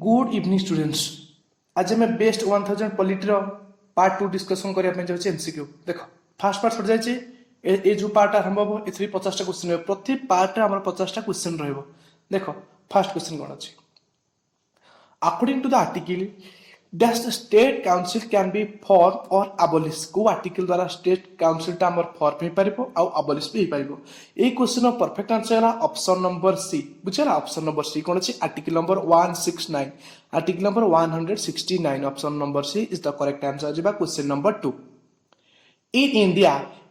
Good evening students. आज मैं best 1000 polity part 2 discussion करने जाऊँ एमसीक्यू। देख फास्ट पार्ट सर जाए जो पार्ट आरंभ हम ए 50टा क्वेश्चन प्रति पार्ट आम 50टा क्वेश्चन रख। फास्ट क्वेश्चन कौन अच्छी according to the article dash the state council can be form or abolish को आर्टिकल द्वारा स्टेट काउंसिल टा हमर फॉर्म हो पारिबो आ अबोलिश भी हो पारिबो। ए क्वेश्चन परफेक्ट आंसर है ऑप्शन नंबर सी। बुझला ऑप्शन नंबर सी कौन अछि article number 169 article number 169 option number C is the correct answer. जिबा question number 2 in India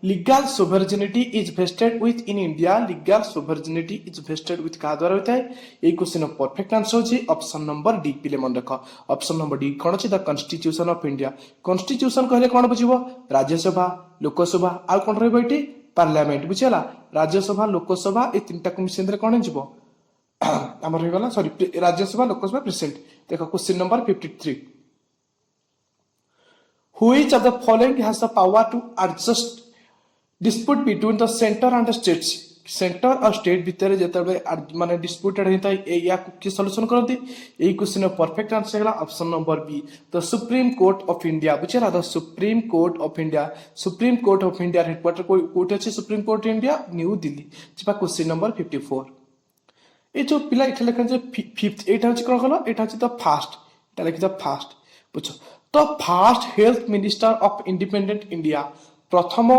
legal sovereignty is vested with in India legal sovereignty is vested with का द्वारा होता है। ये question perfect answer होची option number D. पिले मन रख ऑप्शन नंबर डी कौन अछि the constitution of India. Constitution कहले कौन बुझिबो राज्यसभा लोकसभा आ कौन रहबो एटी पार्लियामेंट। बुझला राज्यसभा लोकसभा ए तीनटा कमिशन रे कौन जिवो हमर हो गला सॉरी राज्यसभा लोकसभा प्रेसिडेंट। देखो question number 53 Which of the following has the power to adjust dispute between the center and the states? Centre और स्टेट भितर जेतबे माने डिस्प्यूटेड होता है या की सॉल्यूशन करते एई क्वेश्चन परफेक्ट आंसर है option number B the supreme Court of India. बुझला the supreme Court of India. Supreme Court of India headquarter court अछि Supreme Court of India New Delhi. जिबा क्वेश्चन नंबर 54 ए जो पिला इथे लेखन जे फिफ्थ एटा अछि कोन कहलो एटा अछि द फास्ट एटा लिखि द फास्ट बुझो तो fast health minister of independent India प्रथम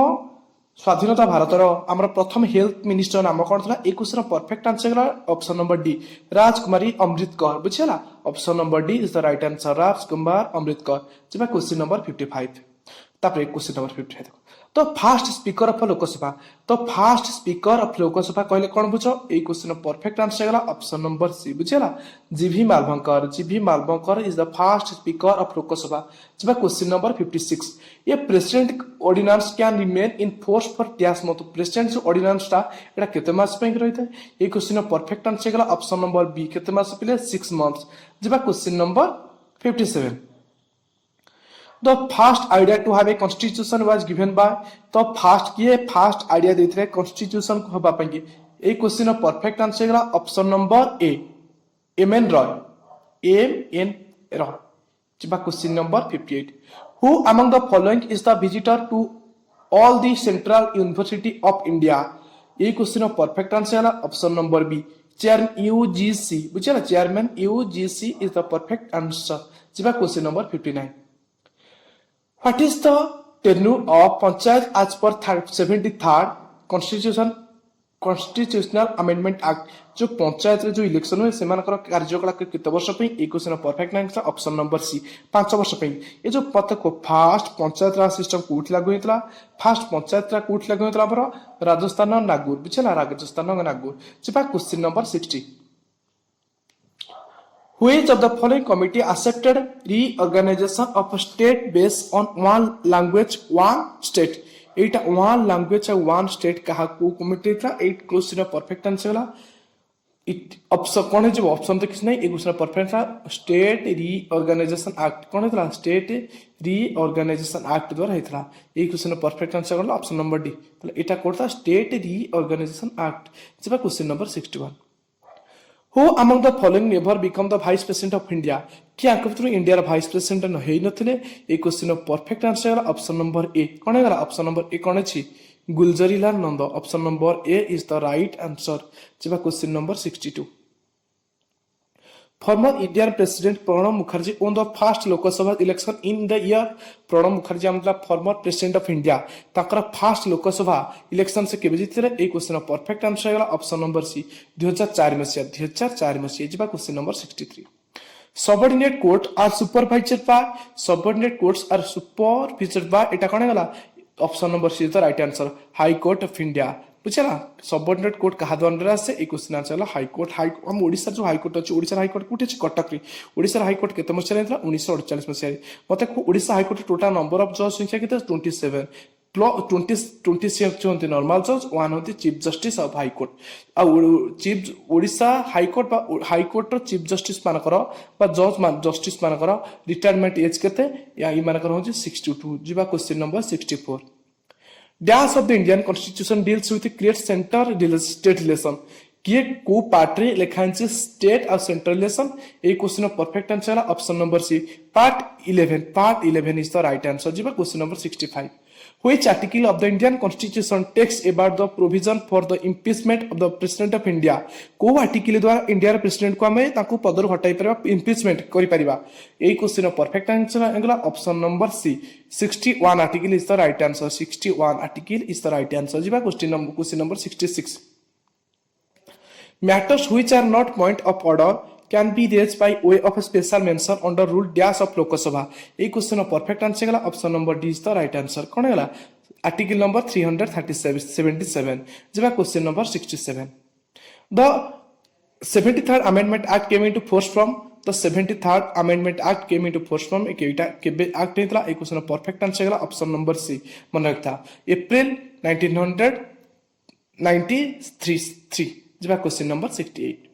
स्वाधीनता भारतर आमर प्रथम हेल्थ मिनिस्टर नाम कौन था। एक question perfect answer option number D Rajkumari Amrit Kaur. बुझला option number D is the right answer Rajkumar Amrit Kaur. जिबा क्वेश्चन नंबर 55 तापर क्वेश्चन नंबर 50 देखो तो फास्ट स्पीकर ऑफ लोकसभा तो फास्ट स्पीकर ऑफ लोकसभा कहले कौन बुझो ए क्वेश्चन परफेक्ट आंसर गला ऑप्शन नंबर सी। बुझला G V Mavalankar is the first speaker of Lok Sabha. जिबा क्वेश्चन नंबर 56 ये president ordinance can remain in force for dash month. President ordinance टा एटा केते मास पे रहिता है। ए क्वेश्चन परफेक्ट आंसर गला ऑप्शन नंबर बी केते मास पिले 6 मंथ्स। जिबा question number 57 The first idea to have a constitution was given by तो फास्ट किए फास्ट आइडिया देते कॉन्स्टिट्यूशन को हबा पाएंगे। ए क्वेश्चन परफेक्ट आंसर गला option number A M N Roy. जिबा question number 58 Who among the following is the visitor to all the central university of India? ए क्वेश्चन परफेक्ट आंसर गला option number B chairman UGC. बुझला chairman UGC is the perfect answer. जिबा question number 59 What is the tenure of Panchayat as per 73rd Constitutional Amendment Act? जो पंचायत रे जो election हुए सेमानकर कार्यकाल केते वर्ष पे ए question perfect answer option number C 5 वर्ष पे। ए जो पते को फास्ट पंचायत राज सिस्टम कोठ लागू हेतला फास्ट पंचायत रा कोठ लागू हेतला हमर राजस्थान नागौर। बुझला राजस्थान नागौर। जिबा question number 60 Which of the following committee accepted reorganization of state based on one language one state? Etah one language one state कहा को कमिटी था। 8 क्वेश्चन परफेक्ट आंसर होला इट ऑप्शन कोन है। जो ऑप्शन तो किछ नहीं एक क्वेश्चन परफेक्ट था स्टेट रीऑर्गेनाइजेशन एक्ट कौन है स्टेट रीऑर्गेनाइजेशन एक्ट द्वारा हेतला। ए क्वेश्चन परफेक्ट आंसर होला ऑप्शन नंबर डी। तले एटा कोड था स्टेट रीऑर्गेनाइजेशन एक्ट। जिबा question number 61 Who among the following never become the vice president of India? क्या कबतु इंडिया रा वाइस प्रेसिडेंट न हेई नथिले। ए क्वेश्चन परफेक्ट आंसर है ऑप्शन नंबर ए कोन है ऑप्शन नंबर ए कोन अछि Gulzarilal Nanda. Option number A is the right answer. जिबा question number 62 Former Indian President Pranab Mukherjee won the first Lok Sabha election in the year. Pranab Mukherjee हमला फॉर्मर प्रेसिडेंट ऑफ इंडिया ताकर first Lok Sabha election से केबे जितले। ए क्वेश्चन परफेक्ट आंसर है ऑप्शन नंबर सी 2004 मसिया। जिबा question number 63 subordinate court are supervised by subordinate courts are supervised by एटा कोन गला option number C is the right answer high court of India. बुझला सबऑर्डिनेट कोर्ट कहा द्वारा से एक क्वेश्चन आंसर हाई कोर्ट हम ओडिसा जो हाई कोर्ट अछि ओडिसा हाई कोर्ट कोठी अछि कटक रे। ओडिसा हाई कोर्ट केते मसिया रहला 1948 मसिया। मते Odisha high court total number of जज संख्या केते 27 26 होती नॉर्मल जज 1 होती chief justice of high court आ चीफ ओडिसा हाई कोर्ट बा हाई कोर्ट रो चीफ जस्टिस मानकर बा जज मान जस्टिस मानकर रिटायरमेंट एज केते या ई मानकर होची 62। जिबा question number 64 Dash of the Indian Constitution deals with create center state relation. किए को पार्ट रे लिखा है स्टेट और सेंट्रल रिलेशन ए क्वेश्चन परफेक्ट आंसर है option number C part 11 is the right answer जी question number 65 Which article of the Indian Constitution takes about the provision for the impeachment of the President of India? को article द्वारा India president को आमे ताकू पदर हटाई परिबा impeachment करि परिबा एई क्वेश्चन परफेक्ट आंसर आंगला option number C 61 article is the right answer 61 article is the right answer जीवा question number 66 matters which are not point of order can be raised by way of a special mention under rule dash of Lok Sabha ए question perfect answer गला option number D is the right answer कोन गला article number 377 जेबा question number 67 the 73rd amendment act came into force from the 73rd amendment act came into force from केटा केबे act हेतला ए question perfect answer गला option number सी मन रखता अप्रैल 1993 जेबा question number 68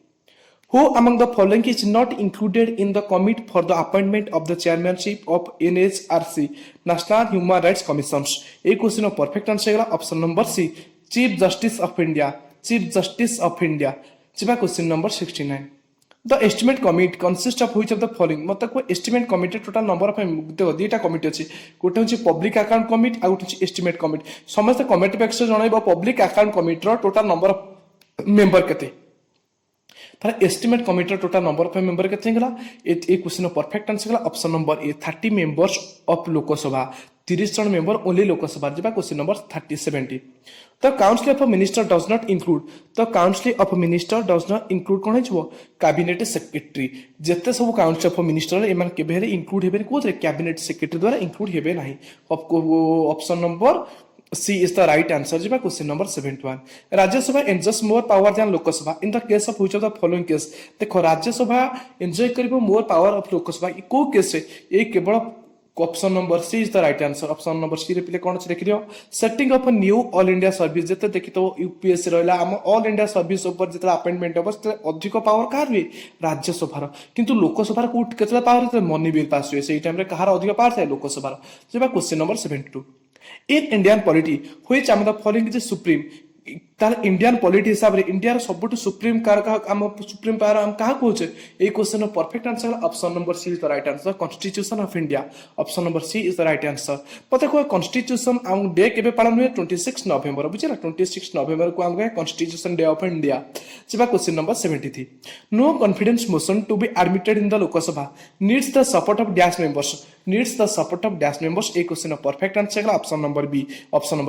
Who among the following is not included in the committee for the appointment of the chairmanship of NHRC National Human Rights Commissions ए question perfect answer है option number C chief justice of India जेबा question number 69 The estimate committee consists of which of the following मतलब को estimate committee total number of देखो दीटा committee अछि गोटे होछि public account committee आ गोटे होछि एस्टिमेट कमिटी समस्त कमिटी पैक्स जणाइबो पब्लिक अकाउंट कमिटी रो टोटल नंबर ऑफ मेंबर केते तार एस्टिमेट कमिटी रो टोटल नंबर ऑफ मेंबर केते गला ए क्वेश्चन परफेक्ट आंसर गला option number A 30 members of Lok Sabha 30 जन मेंबर ओनली लोकसभा जेबा question number 70 The Council of a Minister does not include कौन है कैबिनेट सेक्रेटरी जिते सब काउंसिल ऑफ मिनिस्टर एमान केबे इंक्लूड हेबे कोथरे कैबिनेट सेक्रेटरी द्वारा इंक्लूड हेबे नाही option number C is the right answer जेबा question number 71 Rajya Sabha enjoys more power than Lok Sabha in the case of which of the following case देखो राज्यसभा एंजॉय करिबो मोर पावर ऑफ लोकसभा को केस ए केवल option number C is the right answer option number C रे पिले कोन छै देखियो setting of a new all India service जते देखि तो यूपीएससी रहला हम ऑल इंडिया सर्विस ऊपर जते अपॉइंटमेंट होबस ते अधिक पावर कार रे राज्यसभा किंतु लोकसभा को केतला पावर मनी बिल पास हुए सेही टाइम रे कहार अधिक पावर थाए लोकसभा जेबा question number 72 in Indian polity which आम द फॉलोइंग इज सुप्रीम तार इंडियन पॉलिटी हिसाब रे इंडिया सबुठ सुप्रीम कार का हम सुप्रीम पावर हम कहा कहूचे ए question perfect answer option number C is the right answer Constitution of India option number C is the right answer पता को कॉन्स्टिट्यूशन हम डे केबे पालन हुए 26 नवंबर बुझला 26 नवंबर को हम कॉन्स्टिट्यूशन डे ऑफ इंडिया जेबा question number 73 no confidence motion to be admitted in the Lok Sabha needs the support of dash members ए question perfect answer option number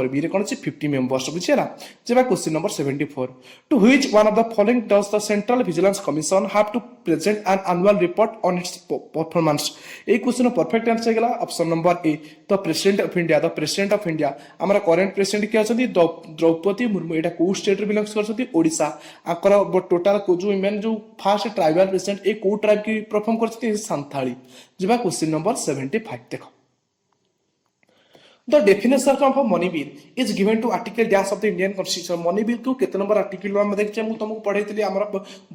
B रे कोन छै 50 मेंबर्स बुझला जेबा question number 74 to which one of the following does the central vigilance commission have to present an annual report on its performance ए question perfect answer गेला option number A the president of India हमरा current president के अछंती द्रौपदी मुर्मू एटा को state रे belongs करछंती Odisha आकर total को जो main जो फर्स्ट ट्राइबल प्रेसिडेंट ए को ट्राइब की परफॉर्म करछंती सांथाली जेबा क्वेश्चन नंबर 75 देखो The definition of a money bill is given to article dash of the Indian Constitution. Money bill को कितने नंबर आर्टिकल में देखिए मु तुमको पढ़ाइतली हमरा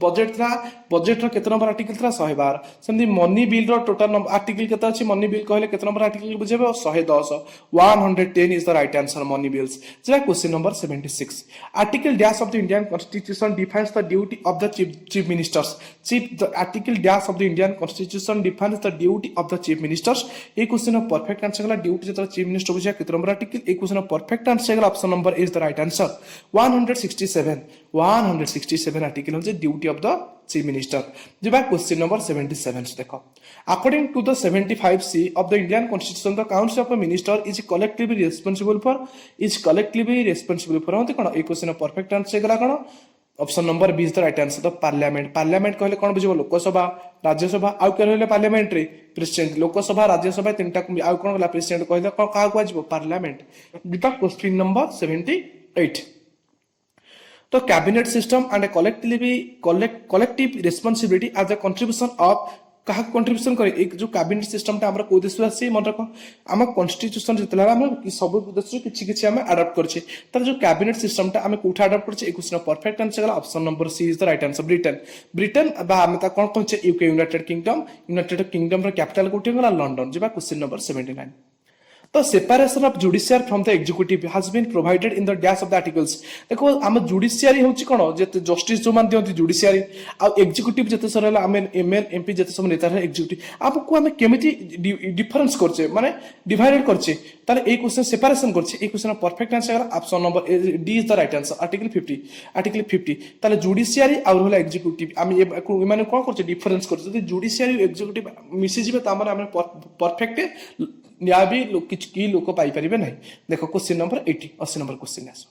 बजट रो कितने नंबर आर्टिकल था 112 सेमदी मनी बिल रो टोटल नंबर आर्टिकल केता अछि मनी बिल कहले कितने नंबर आर्टिकल बुझेबे 110 110 is the right answer money bills जेबा question number 76 article dash of the Indian Constitution defines the duty of the chief ministers the article dash of the Indian Constitution defines the duty of the chief ministers ए question perfect answer गला duty जेता chief minister कितने number article एक question perfect answer option number is the right answer 167 article होचे duty of the chief minister जेबा question number 77 देखो according to the 75C of the Indian constitution the council of a minister is collectively responsible for होते कोन एक question perfect answer गला कोन option number 20 the right answer the parliament कहले कोन बुझिबो लोकसभा राज्यसभा आउ कहले पार्लियामेंट रे प्रेसिडेंट लोकसभा राज्यसभा तीनटा आउ कोन गला प्रेसिडेंट कहले कोन का को आजिबो पार्लियामेंट बिटा क्वेश्चन नंबर 78 तो cabinet system and collective responsibility as a contribution of कहा कंट्रीब्यूशन करे एक जो कैबिनेट सिस्टम ता हमरा को देश से मन रखो हम कॉन्स्टिट्यूशन जितला हम सब देश किछि किछि हम अडॉप्ट करछे तर जो कैबिनेट सिस्टम ता हम कोठा अडॉप्ट करछे एक question perfect answer option number C is the right answer Britain बा हम ता कोन कहछे यूके यूनाइटेड किंगडम रो कैपिटल कोठी गला लंदन जेबा question number 79 The separation of judiciary from the executive has been provided in the dash of the articles. देखो आम जुडिशियरी होची कोन जेते जस्टिस जो मान दियंती जुडिशियरी आ एग्जीक्यूटिव जेते सरला आम एमएल एमपी जेते सब नेता है एग्जीक्यूटिव आपको आम केमिति डिफरेंस करछे माने डिवाइडेड करछे ताले ए क्वेश्चन सेपरेशन करछे ए question perfect answer option number D is the right answer article 50 ताले जुडिशियरी आ होला एग्जीक्यूटिव आम ए माने कोन करछे डिफरेंस करछे जदि जुडिशियरी एग्जीक्यूटिव मिसि जिवे ता माने आम परफेक्ट न्याय भी की लोक पाइपर ना देखो क्वेश्चन नंबर 80 नंबर क्वेश्चन आस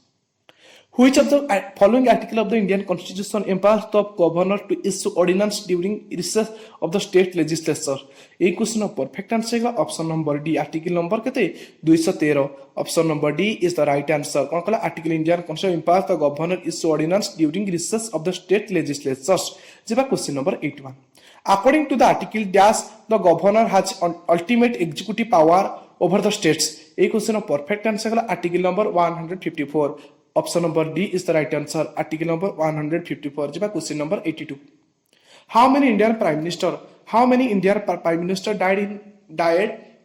Which of the following article of the Indian Constitution empowers the governor to issue ordinance during recess of the state legislature? A question of perfect answer है option number D. Article number कितने 213. Option number D is the right answer. कौन कहला article Indian Constitution empowers the governor issue ordinance during recess of the state legislatures. जब question number 81. According to the article, dash the governor has ultimate executive power over the states. A question of perfect answer है article number 154. Option number D is the right answer. Article number 154. जब question number 82. How many Indian prime minister died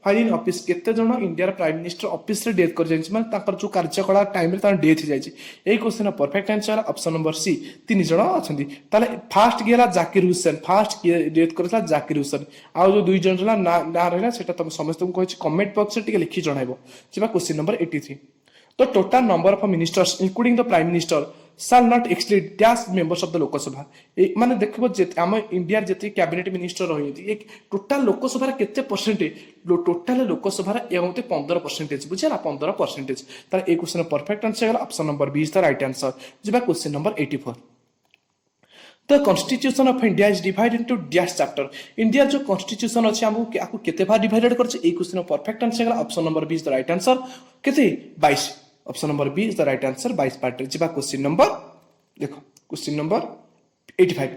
while in office? केते जन India prime minister office रे death कर जायछि माने ताकर जो कार्यकला टाइम रे तार डेथ जायछि एई question perfect answer option number C तीन जन अछंती ताले फर्स्ट गेला जाकिर हुसैन फर्स्ट डेथ करथला जाकिर हुसैन आ जो दुई जन ना ना रहला सेटा तुम समस्त को कहछि कमेंट बॉक्स रे टिके लिखि जणाइबो जेबा question number 83 The total number of ministers, including the prime minister, shall not exceed dash members of the Lok Sabha. माने देखबो जे हम इंडिया जति कैबिनेट मिनिस्टर रहियति एक टोटल लोक सभा केते परसेंटेज टोटल लोक सभा एवंते 15% बुझला 15% तार ए क्वेश्चन परफेक्ट आंसर है option number B is the right answer जेबा question number 84. The Constitution of India is divided into dash chapter. India जो Constitution अछि हमहु आकु केते भाग डिवाइडेड करछ ए क्वेश्चन परफेक्ट आंसर है option number B is the right answer केते 22. Option number B is the right answer 22 part जेबा क्वेश्चन नंबर देखो question number 85.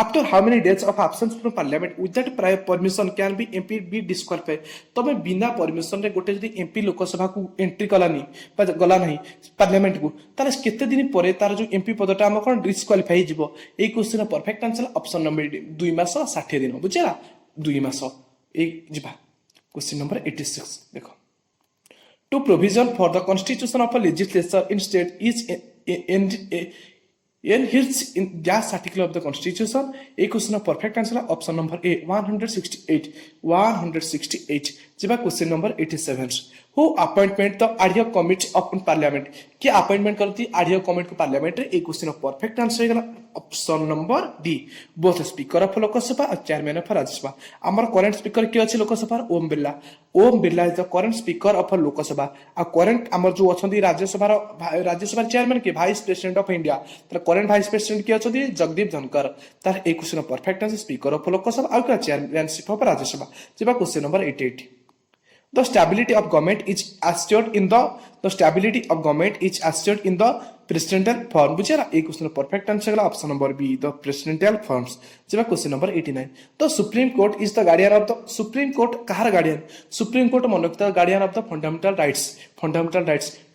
After how many days of absence from parliament without prior permission can be MP be disqualified? तमे बिना permission रे गोटे जदी MP Lok Sabha को entry Kalani गला नहीं पार्लियामेंट को ताले केते दिन परे तार जो एमपी पदटा हम कोन डिस्क्वालिफाई जिवो ए question perfect answer option number 2 मास 60 दिन बुझला 2 मास ए जिबा क्वेश्चन नंबर 86 देखो to provision for the constitution of a legislature in state is enhanced in dash article of the constitution. A question of perfect answer option number A 168 जेबा question number 87. Who appointment the ad hoc committee of parliament? के appointment करती ad hoc committee को parliament रे ए question of perfect answer है option number D both speaker of Lok Sabha और chairman of Rajya Sabha. हमर current speaker के अछि Lok Sabha Om Birla is the current speaker of Lok Sabha आ करंट हमर जो अछंती राज्यसभा चेयरमैन के वाइस प्रेसिडेंट ऑफ इंडिया तर करंट वाइस प्रेसिडेंट के अछंती जगदीप धनखड़ तार ए question of perfect answer speaker of Lok Sabha और चेयरमैनशिप ऑफ राज्यसभा जेबा question number 88. The stability of government is assured in the presidential form. बुझेरा एक क्वेश्चन परफेक्ट आंसर है option number B the presidential forms जेबा क्वेश्चन नंबर 89. तो supreme court is the guardian of the supreme court कहार guardian supreme court मनोक्त guardian of the fundamental rights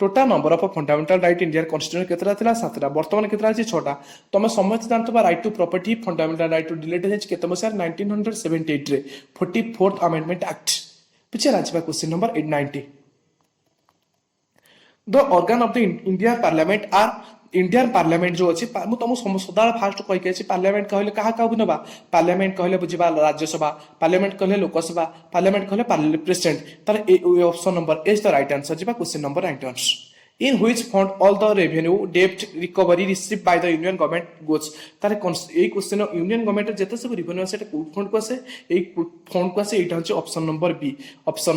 total number of fundamental right Indian constitution केतरा थिला 7टा वर्तमान केतरा अछि 6टा तमे समस्त जानतबा right to property fundamental right to deleted है केते मसिया 1978 रे 44th अमेंडमेंट एक्ट पिछे Rajya Sabha question number 890. The organ of the Indian parliament are Indian parliament जो अछि मु तुम सदा फास्ट कहि के पार्लियामेंट कहले कहा का बिनबा पार्लियामेंट कहले बुझिबा राज्यसभा पार्लियामेंट कहले लोकसभा पार्लियामेंट कहले प्रेसिडेंट तार option number is the right answer जेबा question number 91. In which fund all the revenue debt recovery received by the union government goes? तारे ए क्वेश्चन यूनियन गवर्नमेंट जेते सब रेवेन्यू आसे को फंड को आसे ए फंड को आसे एटा होचे option number B option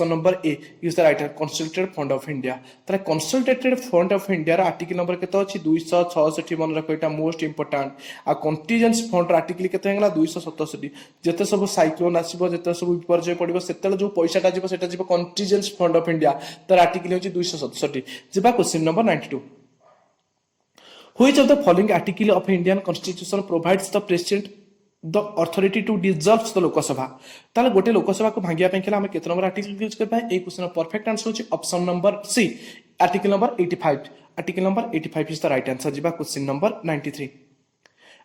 number A is the right consolidated fund of India तारे कंसोलिडेटेड फंड ऑफ इंडिया रा आर्टिकल नंबर केते अछि 266 मन रखो एटा मोस्ट इंपोर्टेंट आ कंटीजेंसी फंड रा आर्टिकल केते हंगला 267 जेते सब साइक्लोन आसीबो जेते सब विपर्जय पडिबो सेतेले जो पैसाटा जिवो सेटा जिवो कंटीजेंसी फंड ऑफ इंडिया तार आर्टिकल होची 267 जेबा question number 92. Which of the following article of Indian Constitution provides the president the authority to dissolve the Lok Sabha? ताले गोटे लोकसभा को भांगिया पे केला हम केते नंबर आर्टिकल यूज करबा ए क्वेश्चन परफेक्ट आंसर होची option number C article number 85 is the right answer जेबा question number 93.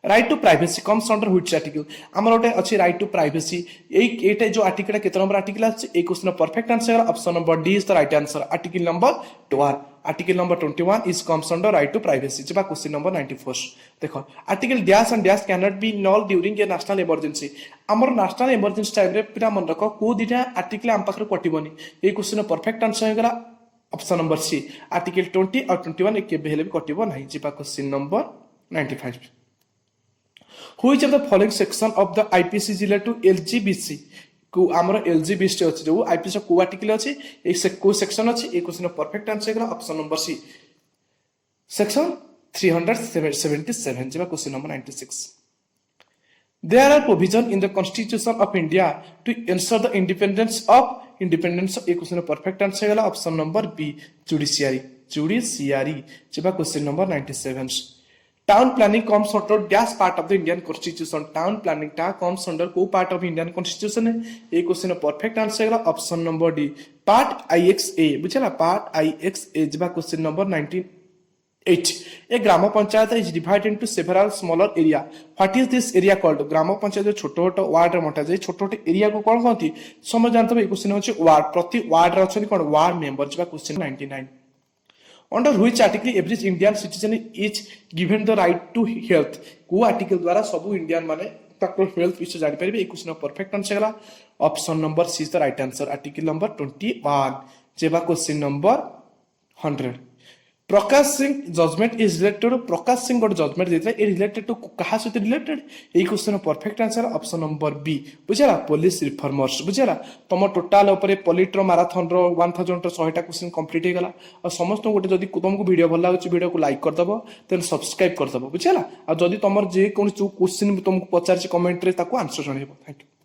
Right to privacy comes under which article आमर गोटे अच्छी राइट टू प्राइवेसी एटा जो आर्टिकल केते नंबर आर्टिकल आछि ए question perfect answer option number D is the right answer article number 12 article number 21 is comes under right to privacy जेबा question number 94 देखो article dash and dash can not be null during a national emergency आमर national emergency time रे पिरा मन रख को दिटा article आम पाखर कटिबनी ए क्वेश्चन परफेक्ट आंसर होगला ऑप्शन नंबर सी आर्टिकल 20 और 21 के बेहले भी कटिबो नाही जेबा question number 95 Which of the following section of the IPC is related to LGBC को आमर LGBC अछि जो IPC को आर्टिकल अछि ए को सेक्शन अछि ए क्वेश्चन परफेक्ट आंसर होगला ऑप्शन नंबर सी सेक्शन 377 जेबा question number 96 There are provisions in the Constitution of India to ensure the independence a question perfect answer gala option number B judiciary जेबा question number 97 Town planning comes under dash part of the Indian Constitution town planning टा comes under को part of Indian Constitution है ये question perfect answer गला option number D part IXA बुझला part IXA जेबा question number 98 A gram panchayat is divided into several smaller area. What is this area called? ग्राम पंचायत छोट छोट ward रे मटा जाय छोट छोट एरिया को कोन कहंती समझ जानत ए क्वेश्चन होची वार्ड प्रति वार्ड रे अछन कोन वार्ड मेंबर जेबा question 99 Under which article every Indian citizen is given the right to health को आर्टिकल द्वारा सब इंडियन माने तक हेल्थ विषय जानि परिबे ए क्वेश्चन परफेक्ट आंसर गला option number C is the right answer article number 21 जेबा question number 100 Prakash Singh judgment is related Prakash Singh गोटे जजमेंट देते ए रिलेटेड टू कहा सहित रिलेटेड ए question perfect answer option number B बुझला पुलिस रिफॉर्मर्स बुझला तुम टोटाल ऊपर पॉलिटर मैराथन रो 1000 रो 100 टा क्वेश्चन कंप्लीट हो गला और समस्त गोटे जदी तुमको वीडियो भल लागछ वीडियो को लाइक कर दबो देन सब्सक्राइब कर दबो बुझला और जदी तुमर जे कोन क्वेश्चन तुमको पचार कमेंट रे ताको आंसर जणेबो थैंक यू